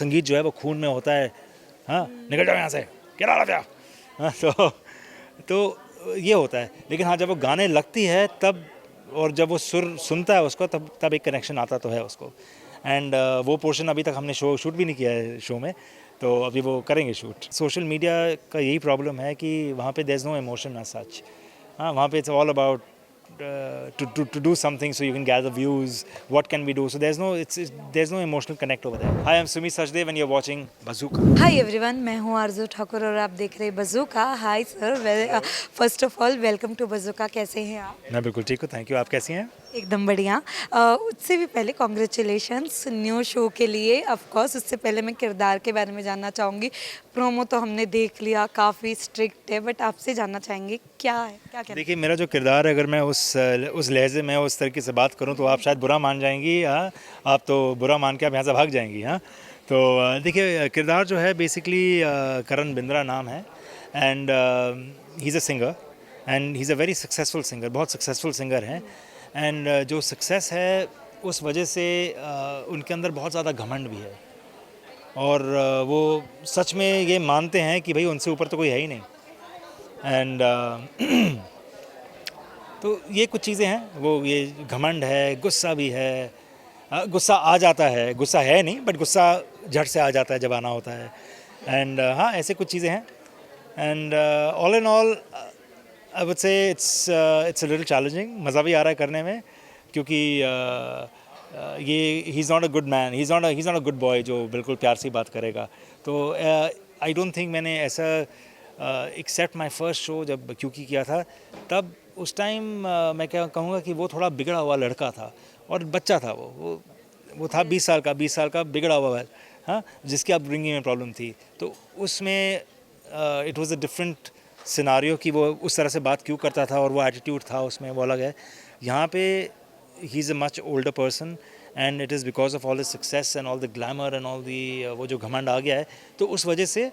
संगीत जो है वो खून में होता है, हाँ निकल जाओ यहाँ से, get out of here, हाँ, तो ये होता है। लेकिन हाँ, जब वो गाने लगती है तब, और जब वो सुर सुनता है उसको, तब एक कनेक्शन आता तो है उसको। एंड वो पोर्शन अभी तक हमने शूट भी नहीं किया है शो में, तो अभी वो करेंगे शूट। सोशल मीडिया का यही प्रॉब्लम है कि वहाँ पे there is no emotion as such. हाँ, वहाँ पे it's all about to do something so you can gather views, what can we do, so there's no emotional connect over there. Hi, I'm Sumit Sachdev and you're watching Bazooka. Hi everyone, मैं हूँ आरजू ठाकुर और आप देख रहे हैं Bazooka. Hi sir, first of all welcome to Bazooka. कैसे हैं आप? मैं बिल्कुल ठीक हूँ, थैंक यू। आप कैसी हैं? एकदम बढ़िया। उससे भी पहले कॉन्ग्रेचुलेशंस न्यू शो के लिए। ऑफ कोर्स उससे पहले मैं किरदार के बारे में जानना चाहूँगी। प्रोमो तो हमने देख लिया, काफ़ी स्ट्रिक्ट है, बट आपसे जानना चाहेंगे क्या है, क्या कहना? देखिए, मेरा जो किरदार है, अगर मैं उस लहजे में उस तरीके से बात करूं तो आप शायद बुरा मान जाएंगी। हाँ, आप तो बुरा मान के आप यहाँ से भाग जाएंगी। हाँ, तो देखिए, किरदार जो है बेसिकली करण बिंद्रा नाम है, and he is a singer and he is a very successful singer, बहुत सक्सेसफुल सिंगर हैं। एंड जो सक्सेस है उस वजह से उनके अंदर बहुत ज़्यादा घमंड भी है, और वो सच में ये मानते हैं कि भाई उनसे ऊपर तो कोई है ही नहीं। एंड तो ये कुछ चीज़ें हैं, वो ये घमंड है, गुस्सा भी है। गुस्सा आ जाता है, गुस्सा है नहीं बट गुस्सा झट से आ जाता है जब आना होता है। एंड हाँ, ऐसे कुछ चीज़ें हैं। And all in all I would say it's a little challenging. मज़ा भी आ रहा है करने में, क्योंकि ये he is not a good man, he is not a good boy जो बिल्कुल प्यार से बात करेगा। तो आई डोंट थिंक मैंने ऐसा एक्सेप्ट माई फर्स्ट शो जब क्योंकि किया था, तब उस टाइम मैं क्या कहूँगा कि वो थोड़ा बिगड़ा हुआ लड़का था और बच्चा था। वो था 20 साल का बिगड़ा हुआ है, हाँ, जिसकी अपब्रिंगिंग में प्रॉब्लम थी। तो उसमें it was a different scenario कि वो उस तरह से बात क्यों करता था, और वो एटीट्यूड था उसमें, वो अलग है। यहाँ पे he is a much older person and it is because of all the success and all the glamour and all the, वो जो घमंड आ गया है, तो उस वजह से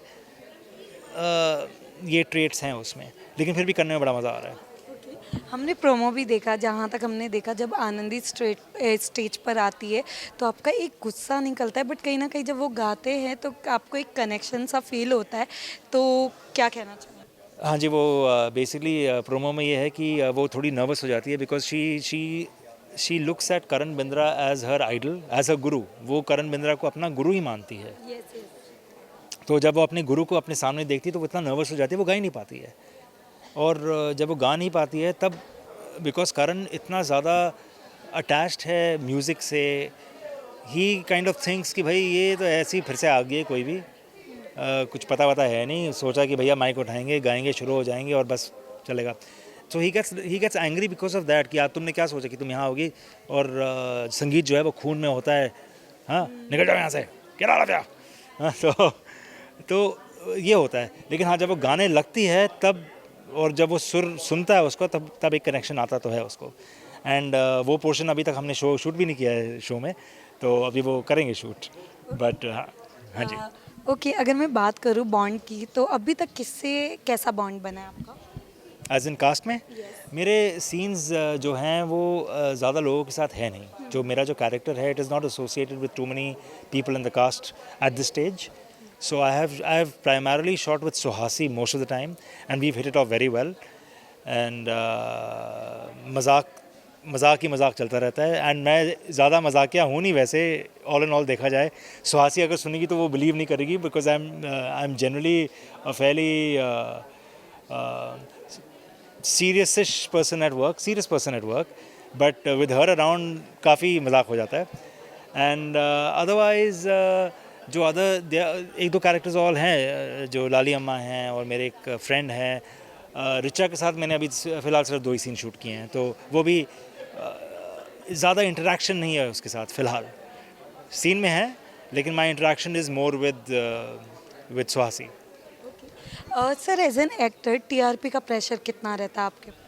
ये ट्रेट्स हैं उसमें। लेकिन फिर भी करने में बड़ा मज़ा आ रहा है। हमने प्रोमो भी देखा, जहाँ तक हमने देखा, जब आनंदी स्टेज पर आती है तो आपका एक गुस्सा निकलता है, बट कहीं ना कहीं जब वो गाते हैं तो आपको एक कनेक्शन सा फील होता है। तो क्या कहना चाहिए? हाँ जी, वो बेसिकली प्रोमो में ये है कि वो थोड़ी नर्वस हो जाती है, because she looks at Karan Bindra as her idol, as a guru. वो करण बिंद्रा को अपना गुरु ही मानती है। तो जब वो अपने गुरु को अपने सामने देखती है तो वो इतना नर्वस हो जाती है, वो गा ही नहीं पाती है। और जब वो गा नहीं पाती है तब, बिकॉज करण इतना ज़्यादा अटैच्ड है म्यूज़िक से, ही काइंड ऑफ थिंक्स कि भाई ये तो ऐसे ही फिर से आ गई है, कोई भी कुछ पता वता है नहीं। सोचा कि भैया माइक उठाएंगे, गाएंगे, शुरू हो जाएंगे और बस चलेगा। So he gets angry because of that कि आप तुमने क्या सोचा कि तुम यहाँ होगी, और संगीत जो है वो खून में होता है, हाँ निकल जाओ यहाँ से, क्या रहा था। हाँ, तो ये होता है। लेकिन हाँ, जब वो गाने लगती है तब, और जब वो सुर सुनता है उसको, तब एक कनेक्शन आता तो है उसको। एंड वो पोर्शन अभी तक हमने शूट भी नहीं किया है शो में, तो अभी वो करेंगे शूट। बट हाँ जी। ओके, अगर मैं बात करूँ बॉन्ड की, तो अभी तक किससे कैसा बॉन्ड बना है आपका? एज इन कास्ट में मेरे सीन्स जो हैं वो ज़्यादा लोगों के साथ है नहीं। जो मेरा जो कैरेक्टर है, it is not associated with too many people in the cast at this stage. So I have primarily shot with Suhasi most of the time and we hit it off very well. And मजाक ही मजाक चलता रहता है। And मैं ज़्यादा मजाकिया हूँ नहीं वैसे, ऑल इन ऑल देखा जाए। सुहासी अगर सुनेगी तो वो बिलीव नहीं करेगी, because I am generally a fairly serious person at work, but with her around काफ़ी मजाक हो जाता है। एंड अदरवाइज जो एक दो कैरेक्टर्स ऑल हैं, जो लाली अम्मा हैं और मेरे एक फ्रेंड हैं रिचा के साथ मैंने अभी फ़िलहाल सिर्फ 2 ही सीन शूट किए हैं, तो वो भी ज़्यादा इंटरेक्शन नहीं है उसके साथ फ़िलहाल। सीन में है लेकिन my interaction is more with Suhasi. Sir, as an actor TRP का प्रेशर कितना रहता है आपके ऊपर?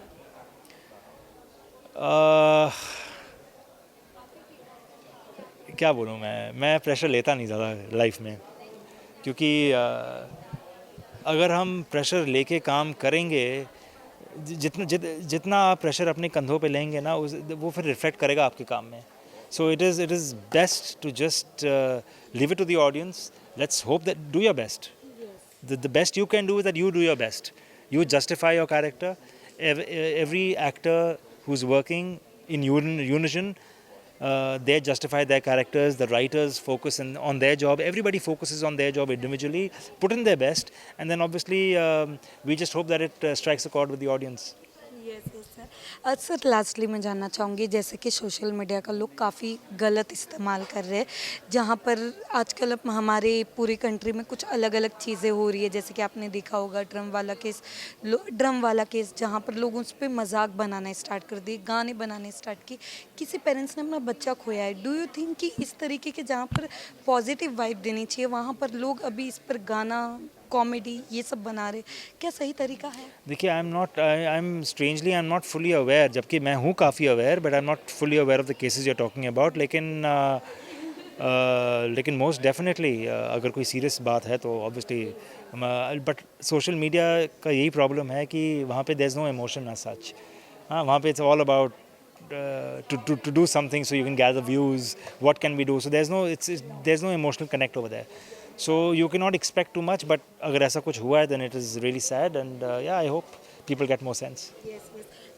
क्या बोलूँ मैं प्रेशर लेता नहीं ज़्यादा लाइफ में, क्योंकि अगर हम प्रेशर लेके काम करेंगे, जितना आप प्रेशर अपने कंधों पे लेंगे ना, वो फिर रिफ्लेक्ट करेगा आपके काम में। So it is best to just leave it to the audience. Let's hope that do your best. The best you can do is that you do your best. You justify your character. Every actor who's working in unison, they justify their characters. The writers focus on their job. Everybody focuses on their job individually, put in their best, and then obviously we just hope that it strikes a chord with the audience. Yes yes sir sir lastly मैं जानना चाहूँगी जैसे कि social media का लोग काफ़ी गलत इस्तेमाल कर रहे हैं जहाँ पर आजकल हमारे पूरी कंट्री में कुछ अलग अलग चीज़ें हो रही है जैसे कि आपने देखा होगा ड्रम वाला केस जहाँ पर लोग उस पर मजाक बनाना स्टार्ट कर दिए गाने बनाने स्टार्ट किए किसी पेरेंट्स ने अपना बच्चा खोया है डू यू थिंक कि इस तरीके के जहाँ पर पॉजिटिव वाइब देनी चाहिए वहाँ पर लोग अभी इस पर गाना कॉमेडी ये सब बना रहे क्या सही तरीका है देखिए I am strangely I am not fully aware जबकि मैं हूँ काफ़ी aware but I am not fully aware of the cases you are talking about लेकिन मोस्ट डेफिनेटली अगर कोई सीरियस बात है तो ऑब्वियसली बट सोशल मीडिया का यही प्रॉब्लम है कि वहाँ पे there is no emotion as such हाँ वहाँ पे it's all about to do something so you can gather views what can we do so there's no emotional connect over there so you cannot expect too much but agar aisa kuch hua hai then it is really sad and yeah I hope people get more sense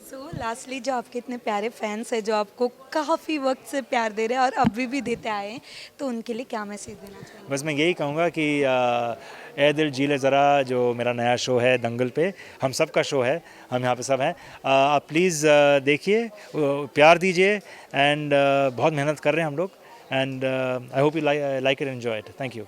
so lastly जो आपके इतने प्यारे fans हैं जो आपको काफ़ी वक्त से प्यार दे रहे हैं और अभी भी देते आए हैं तो उनके लिए क्या मैसेज देना चाहिए बस मैं यही कहूँगा कि ए दिल जी ले ज़रा जो मेरा नया शो है दंगल पे हम सब का शो है हम यहाँ पे सब हैं आप प्लीज़ देखिए प्यार दीजिए एंड बहुत मेहनत कर रहे हैं हम लोग and I hope you like it enjoy it thank you